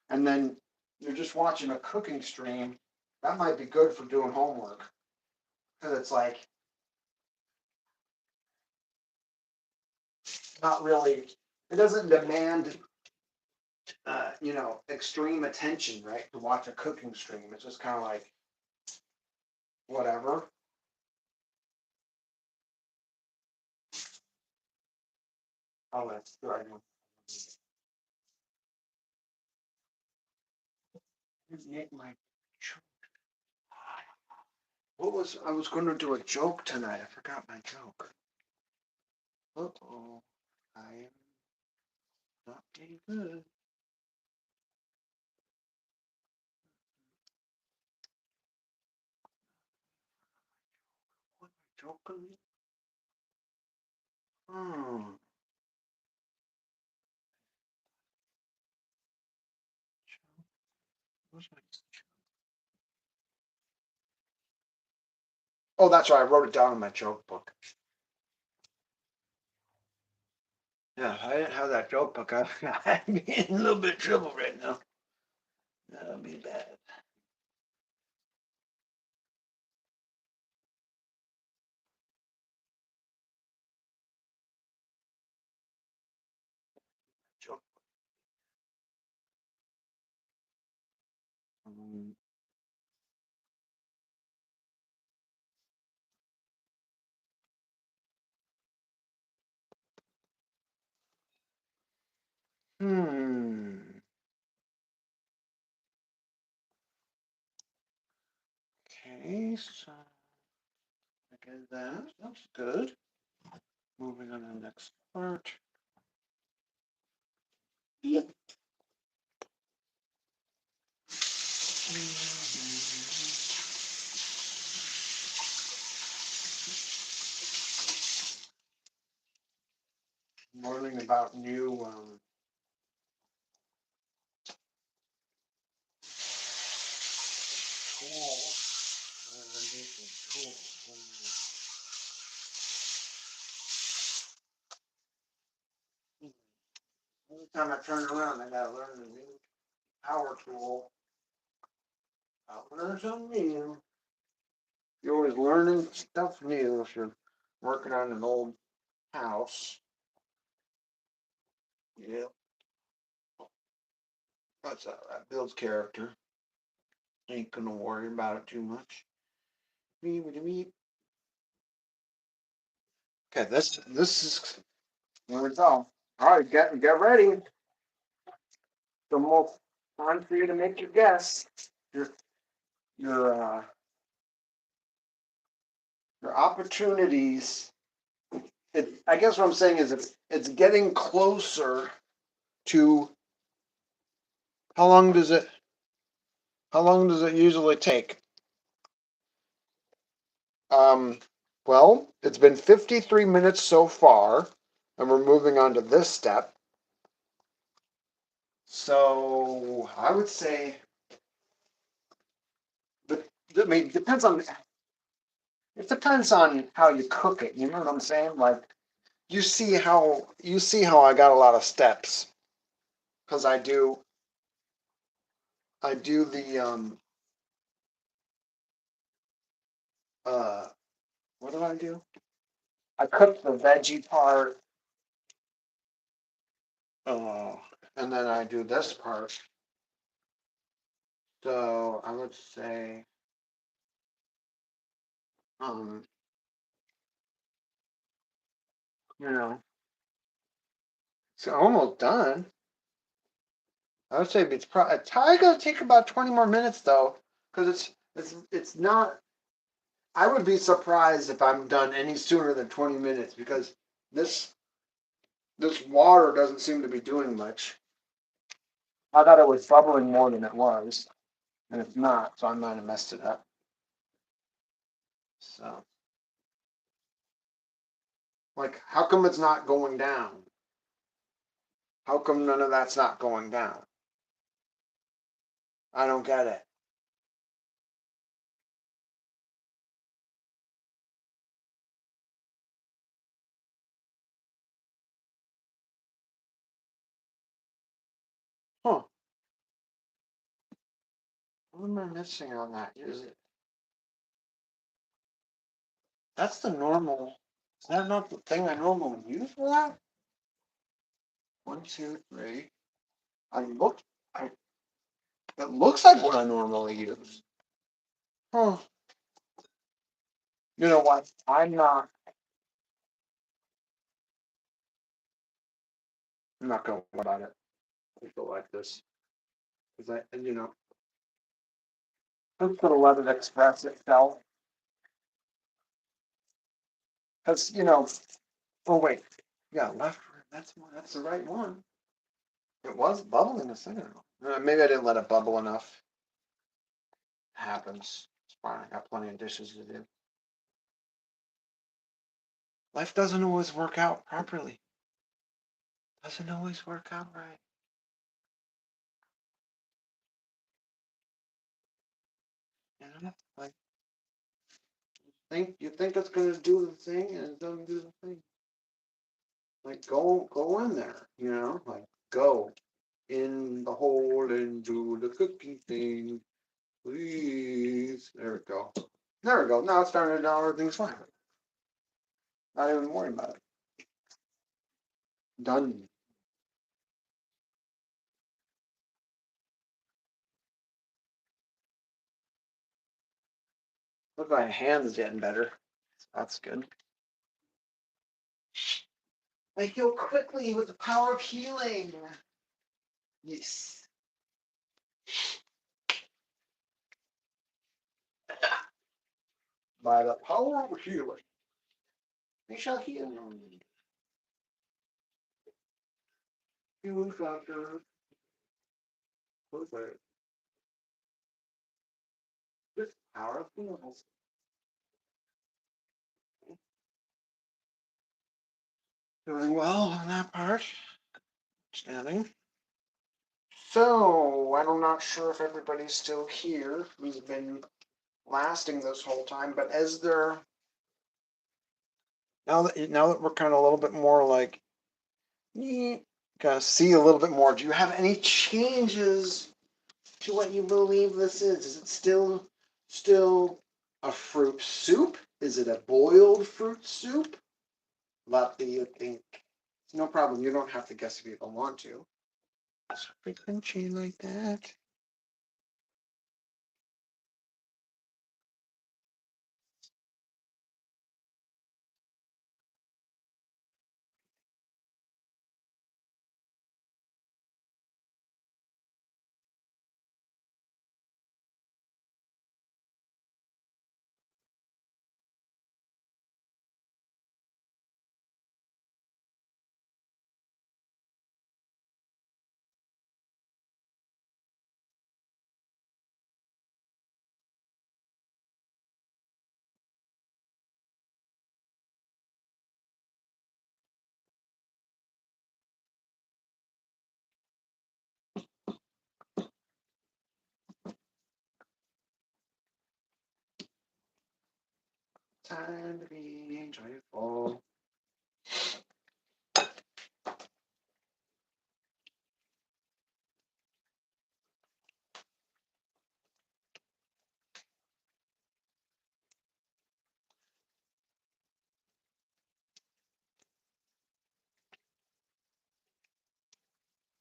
And then you're just watching a cooking stream. That might be good for doing homework because it's like not really. It doesn't demand, extreme attention, right? To watch a cooking stream, it's just kind of like whatever. Oh, that's right. My I was going to do a joke tonight. I forgot my joke. Uh-oh. I am not getting good. What am I joking? Hmm. Oh, that's right. I wrote it down in my joke book. Yeah, if I didn't have that joke book, I'd be in a little bit of trouble right now. That'll be bad. Joke. Um, Hmm. Okay, so I get that. That's good. Moving on to the next part. Yep. Learning about new tools. Every time I turn around, I gotta learn a new power tool. I'll learn something new. You're always learning stuff new if you're working on an old house. Yeah, that's all right. Builds character. Ain't gonna worry about it too much. Okay, this is here we go. All right, get ready. The more time for you to make your guess. Your your uh your opportunities. I guess what I'm saying is it's getting closer to how long does it how long does it usually take? Um, well, it's been 53 minutes so far, and we're moving on to this step. So I would say, but I mean, it depends on how you cook it. You know what I'm saying? Like you see how I got a lot of steps because I do the uh what do I do? I cook the veggie part, uh, and then I do this part. So I would say, um, you know, it's almost done. I would say it's probably gonna take about 20 more minutes though, because it's not. I would be surprised if I'm done any sooner than 20 minutes because this this water doesn't seem to be doing much. I thought it was bubbling more than it was, and it's not, so I might have messed it up. So, like, how come it's not going down? How come none of that's not going down? I don't get it. Huh? What am I missing on that? Is it? That's the normal. Is that not the thing I normally use for that? One, two, three. I look. I. It looks like what I normally use. Huh? You know what? I'm not. I'm not gonna worry about it. I feel like this because I'm gonna let it express itself. Because oh wait, yeah, left. That's the right one. It was bubbling a second ago. Maybe I didn't let it bubble enough. Happens. It's fine. I got plenty of dishes to do. Life doesn't always work out properly. Doesn't always work out right. You know, like you think it's gonna do the thing and it doesn't do the thing. Like go in there, like go in the hole and do the cooking thing, please. There we go. There we go. Now it's starting to now everything's fine. Not even worrying about it. Done. Look, my hand's getting better. That's good. I heal quickly with the power of healing. Yes. By the power of healing, we shall heal. Healing factor. Perfect. This power of healing. Doing well on that part. Standing. So, I'm not sure if everybody's still here who's been lasting this whole time, but as they're now that we're kind of a little bit more like kind of see a little bit more, do you have any changes to what you believe this is? Is it still a fruit soup? Is it a boiled fruit soup? What do you think? No problem. You don't have to guess if you don't want to. It's crunchy like that. Time to be joyful.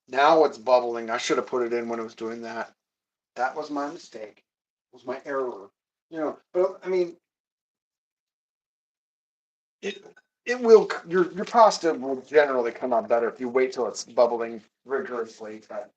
Now it's bubbling. I should have put it in when I was doing that. That was my mistake. It was my error. But I mean, it it will your pasta will generally come out better if you wait till it's bubbling rigorously. But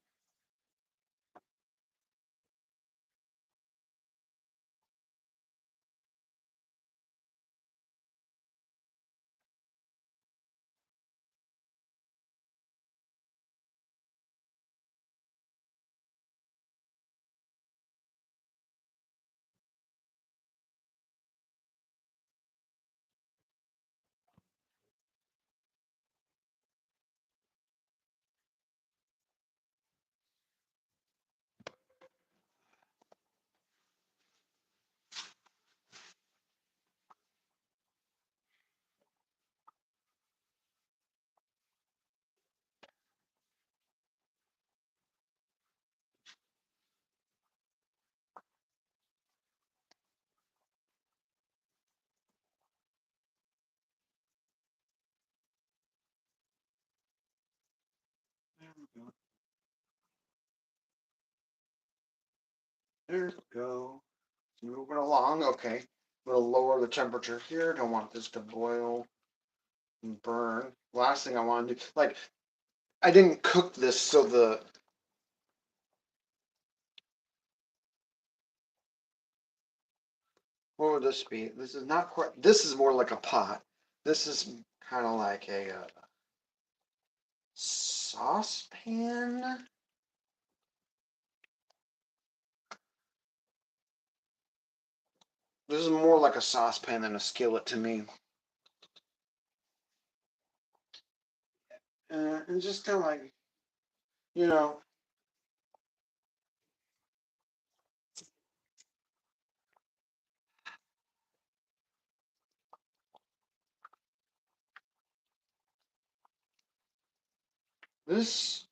there we go. There we go. Moving along. Okay. I'm gonna lower the temperature here. Don't want this to boil and burn. Last thing I want to do, like, I didn't cook this so what would this be? This is not quite. This is more like a pot. This is kind of like a saucepan. This is more like a saucepan than a skillet to me. And just kind of like, you know, this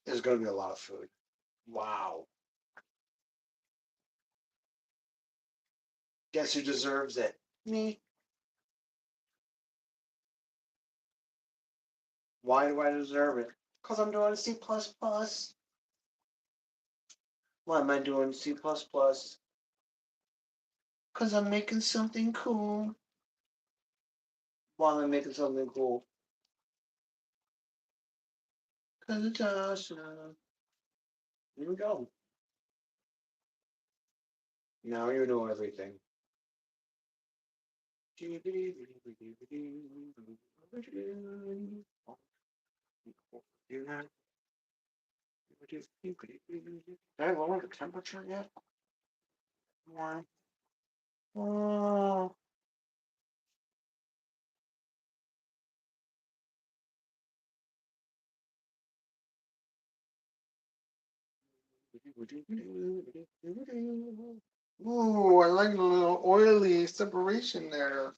is going to be a lot of food. Wow. Guess who deserves it? Me. Why do I deserve it? Because I'm doing C++. Why am I doing C++? Because I'm making something cool. Why am I making something cool? Because it's awesome. Here we go. Now you know everything. Did I lower the temperature yet? Why? Oh. Ooh, I like the little oily separation there.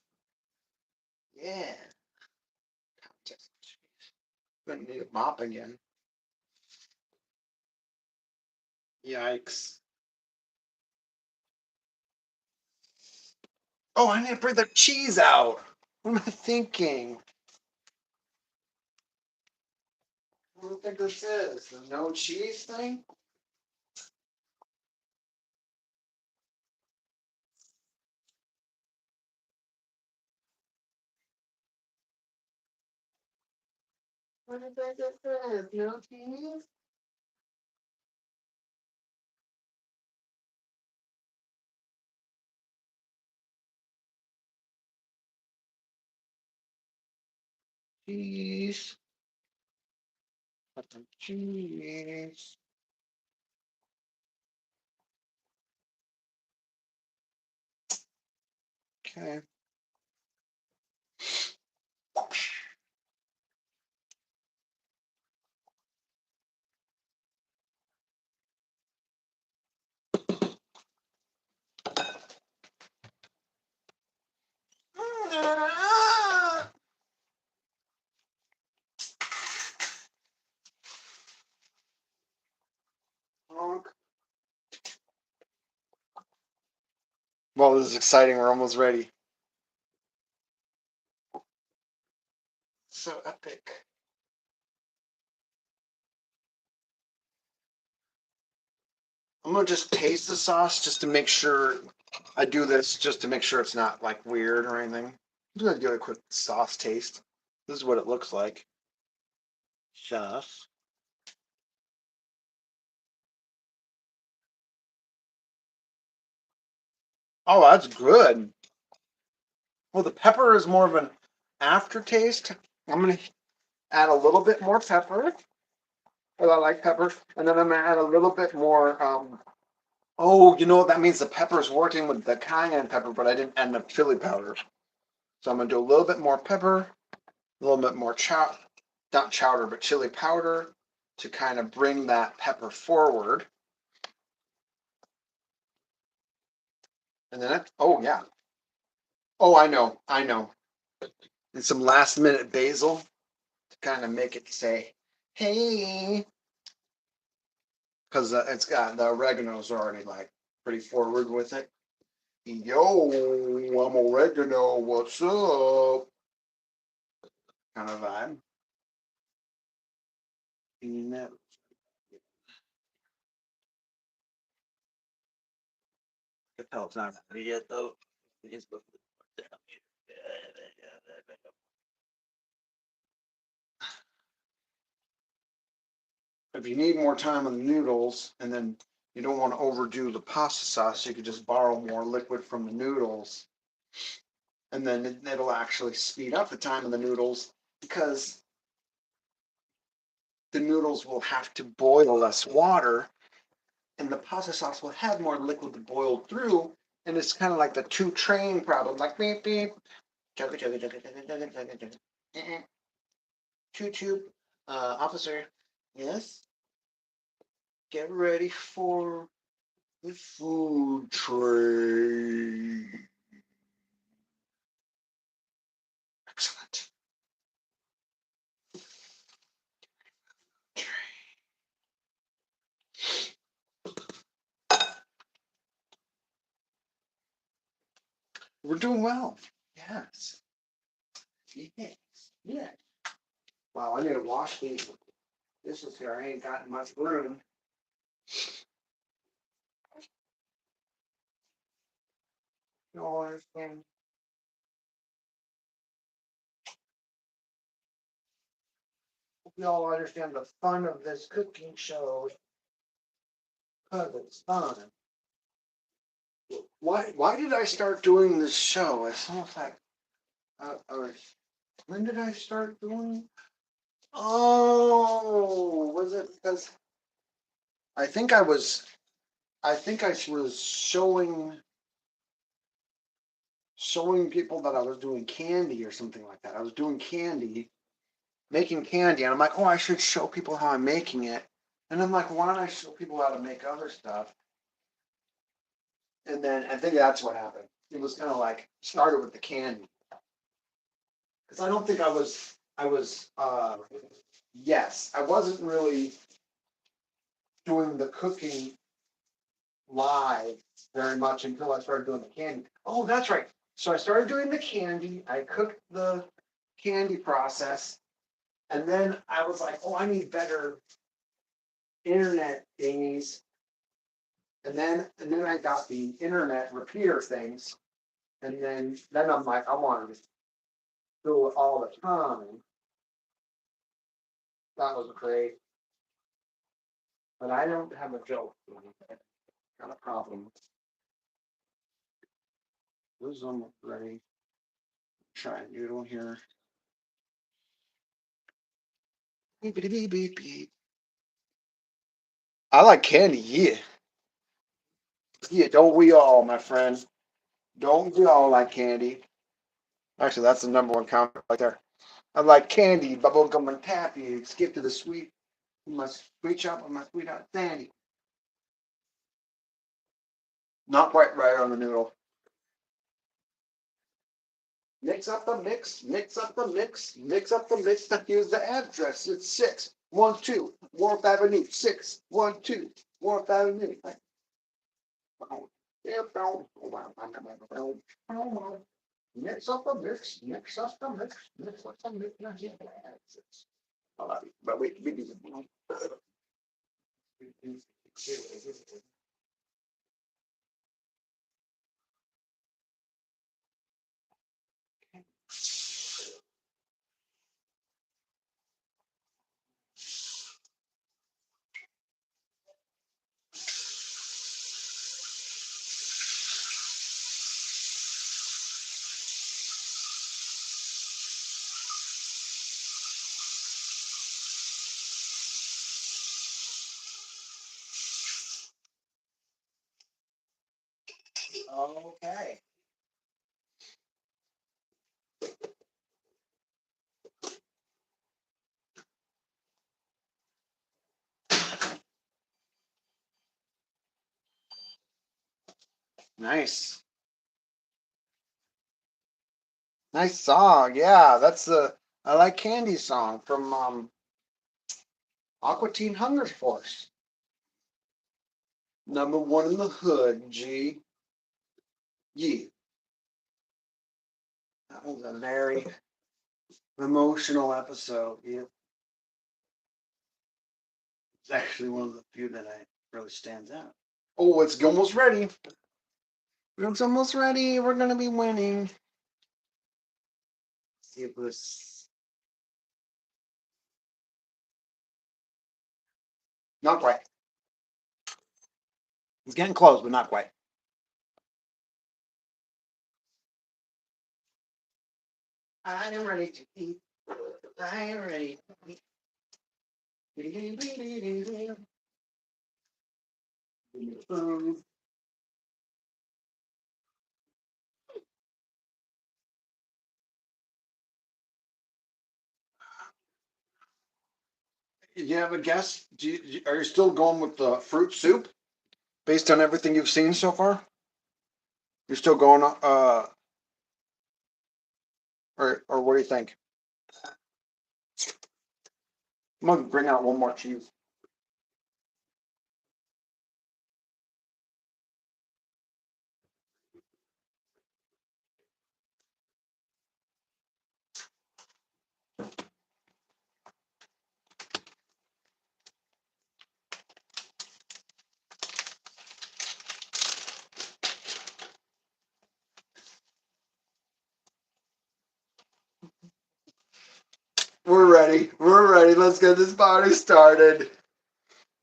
Yeah. Gonna need a mop again. Yikes. Oh, I need to bring the cheese out. What am I thinking? What do you think this is? The no cheese thing? What do you think this is? No cheese? Cheese. Put some cheese. Okay. Well, this is exciting. We're almost ready. So epic. I'm gonna just taste the sauce just to make sure I do this just to make sure it's not like weird or anything. I'm just gonna give it a quick sauce taste. This is what it looks like. Sauce. Oh, that's good. Well, the pepper is more of an aftertaste. I'm gonna add a little bit more pepper. Because I like pepper, and then I'm gonna add a little bit more. Oh, you know what that means? The pepper is working with the cayenne pepper, but I didn't add enough chili powder. So I'm gonna do a little bit more pepper, a little bit more not chowder, but chili powder to kind of bring that pepper forward. And then oh yeah. Oh, I know. And some last minute basil to kind of make it say, hey, because it's got the oregano's already like pretty forward with it. Yo, I'm oregano. What's up? Kind of vibe. No. The pelt's not ready yet, though. If you need more time on the noodles, and then you don't want to overdo the pasta sauce, you could just borrow more liquid from the noodles, and then it'll actually speed up the time of the noodles because the noodles will have to boil less water, and the pasta sauce will have more liquid to boil through, and it's kind of like the two train problem, like beep beep. Chugga chugga chugga chugga chugga chugga chugga. Choo choo. Officer. Yes. Get ready for the food train. Excellent. We're doing well. Yes. Yes. Yeah. Wow, I need to wash these dishes here. I ain't got much room. You all understand? You all understand the fun of this cooking show because it's fun. Why did I start doing this show? It's almost like when did I start doing? Oh, was it because I think I was showing people that I was doing candy or something like that. I was doing candy, making candy, and I'm like, oh, I should show people how I'm making it. And I'm like, why don't I show people how to make other stuff? And then I think that's what happened. It was kind of like started with the candy because I don't think yes, I wasn't really doing the cooking live very much until I started doing the candy. Oh, that's right. So I started doing the candy. I cooked the candy process, and then I was like, oh, I need better internet thingies. And then I got the internet repeater things, and then I'm like, I want to do it all the time. That was great, but I don't have a joke. Got a problem. This is almost ready. Try and noodle here. Beep beep beep beep beep. I like candy, yeah. Yeah, don't we all, my friend? Don't we all like candy? Actually, that's the number one comment right there. I like candy, bubblegum, and taffy. Skip to the sweet. My sweet shop with my sweetheart Sandy. Not quite right on the noodle. Mix up the mix, mix up the mix, mix up the mix. Here's the address. It's 612 Wharf Avenue. 612 Wharf Avenue. Mix up the mix, mix up the mix, mix up the mix. But we do Okay. Nice. Nice song. Yeah, that's the I Like Candy song from Aqua Teen Hunger Force. Number one in the hood, G. Yeah. That was a very emotional episode. Yeah. It's actually one of the few that I really stands out. Oh, it's almost ready. It's almost ready. We're gonna be winning. See if this not quite. It's getting close, but not quite. I am ready to eat. I am ready to eat. Food. you have a guess? Are you still going with the fruit soup based on everything you've seen so far? You're still going, or what do you think? I'm gonna bring out one more cheese. We're ready. We're ready. Let's get this party started.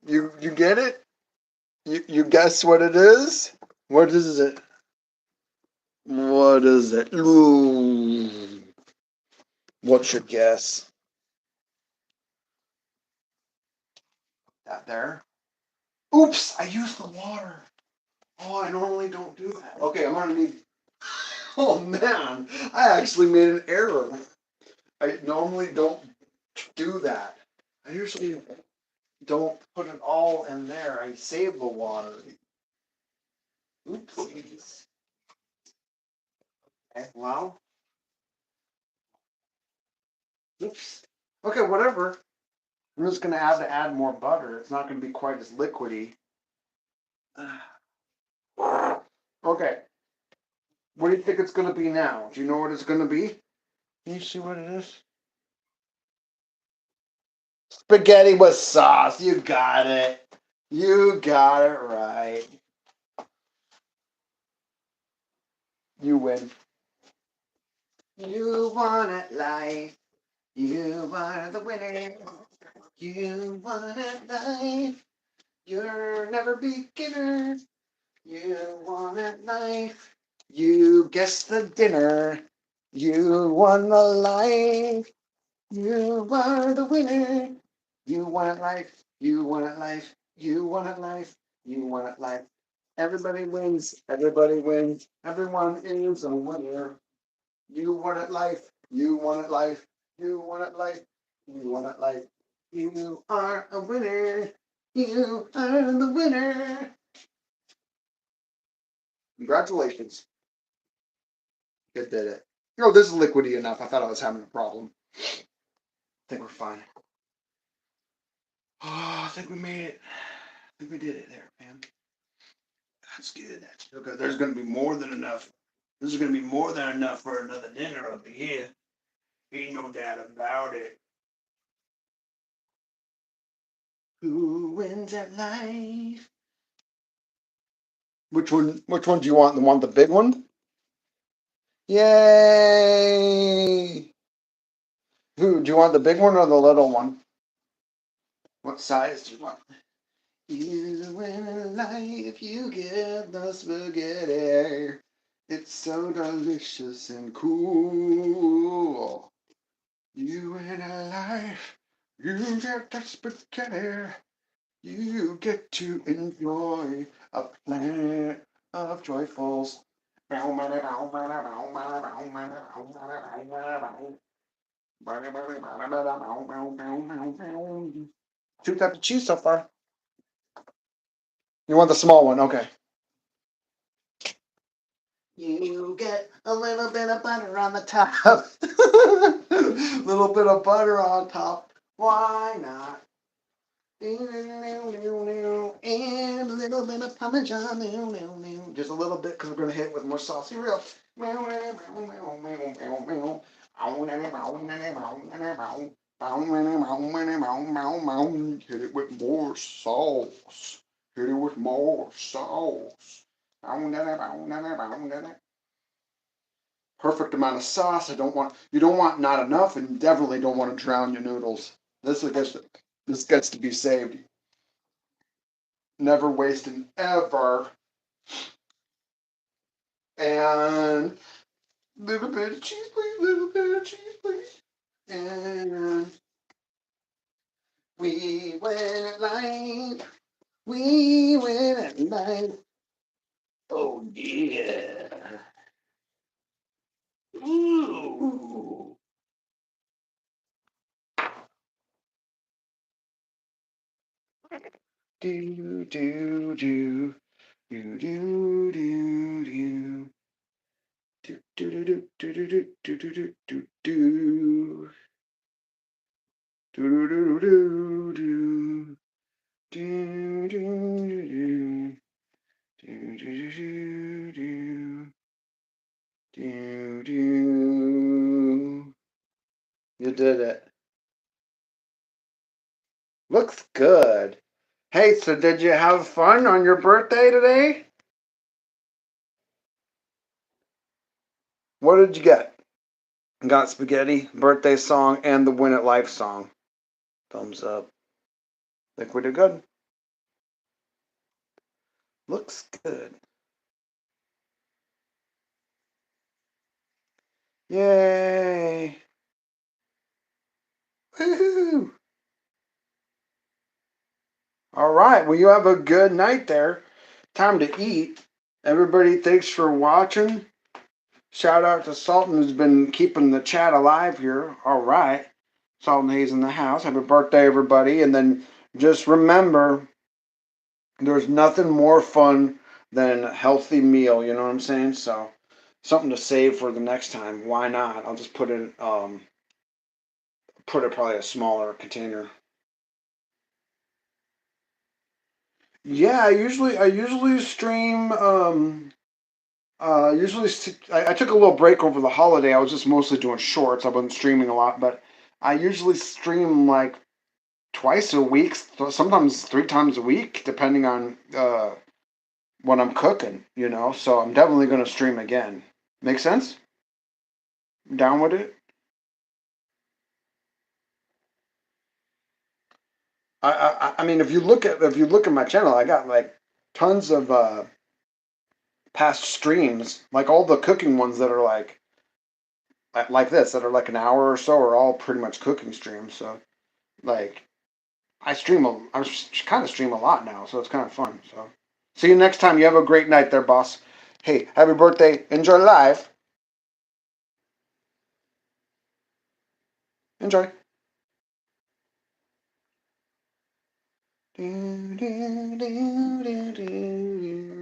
You get it? You guess what it is? What is it? What is it? Ooh. What's your guess? That there? Oops! I used the water. Oh, I normally don't do that. Okay, I'm gonna need. Oh man, I actually made an error. I normally don't do that. I usually don't put it all in there. I save the water. Oopsies. Okay, well, oops. Okay, whatever. I'm just gonna have to add more butter. It's not gonna be quite as liquidy. Okay, what do you think it's gonna be now? Do you know what it's gonna be? Can you see what it is? Spaghetti with sauce. You got it. You got it right. You win. You won at life. You are the winner. You won at life. You're never beginner. You won at life. You guessed the dinner. You won the life. You are the winner. You won at life. You won at life. You won at life. You won at life. Everybody wins. Everybody wins. Everyone is a winner. You won at life. You won at life. You won at life. You won at life. You are a winner. You are the winner. Congratulations. You did it. Oh, this is liquidy enough. I thought I was having a problem. I think we're fine. Oh, I think we made it. I think we did it there, man. That's good. That's good. There's going to be more than enough. This is going to be more than enough for another dinner over here. Ain't no doubt about it. Who wins at life? Which one? Which one do you want? The one, the big one? Yay! Who do you want? The big one or the little one? What size do you want? You win at life. You get the spaghetti. It's so delicious and cool. You win at life. You get the spaghetti. You get to enjoy a planet of joyfuls. Two types of cheese so far. You want the small one? Okay. You get a little bit of butter on the top. Little bit of butter on top. Why not? And a little bit of Parmesan. Just a little bit because we're going to hit it with more sauce. Here we go. Hit it with more sauce. Hit it with more sauce. Perfect amount of sauce. You don't want not enough, and you definitely don't want to drown your noodles. This gets to be saved. Never wasting ever. And little bit of cheese, please. Little bit of cheese, please. And we win at life. We win at life. Oh yeah. Ooh. Do do do do do do do. Do do do do do do do do do do do. Do do do do do. Do do do do do do do do. You did it. Looks good. Hey, so did you have fun on your birthday today? What did you get? Got spaghetti, birthday song, and the Win It Life song. Thumbs up. Think we did good. Looks good. Yay! Woohoo! All right. Well, you have a good night there. Time to eat. Everybody, thanks for watching. Shout out to Sultan who's been keeping the chat alive here. All right. Sultan Hayes in the house. Happy birthday, everybody. And then just remember, there's nothing more fun than a healthy meal. You know what I'm saying? So something to save for the next time. Why not? I'll just put it probably a smaller container. Yeah, I usually stream. I took a little break over the holiday. I was just mostly doing shorts. I wasn't streaming a lot, but I usually stream like twice a week, sometimes three times a week, depending on what I'm cooking. So I'm definitely gonna stream again. Make sense? Down with it? I mean, if you look at my channel, I got like tons of past streams, like all the cooking ones that are like this, that are like an hour or so, are all pretty much cooking streams. So like I kind of stream a lot now, so it's kind of fun. So see you next time. You have a great night there, boss. Hey, happy birthday. Enjoy live. Enjoy. Do, do, do, do, do.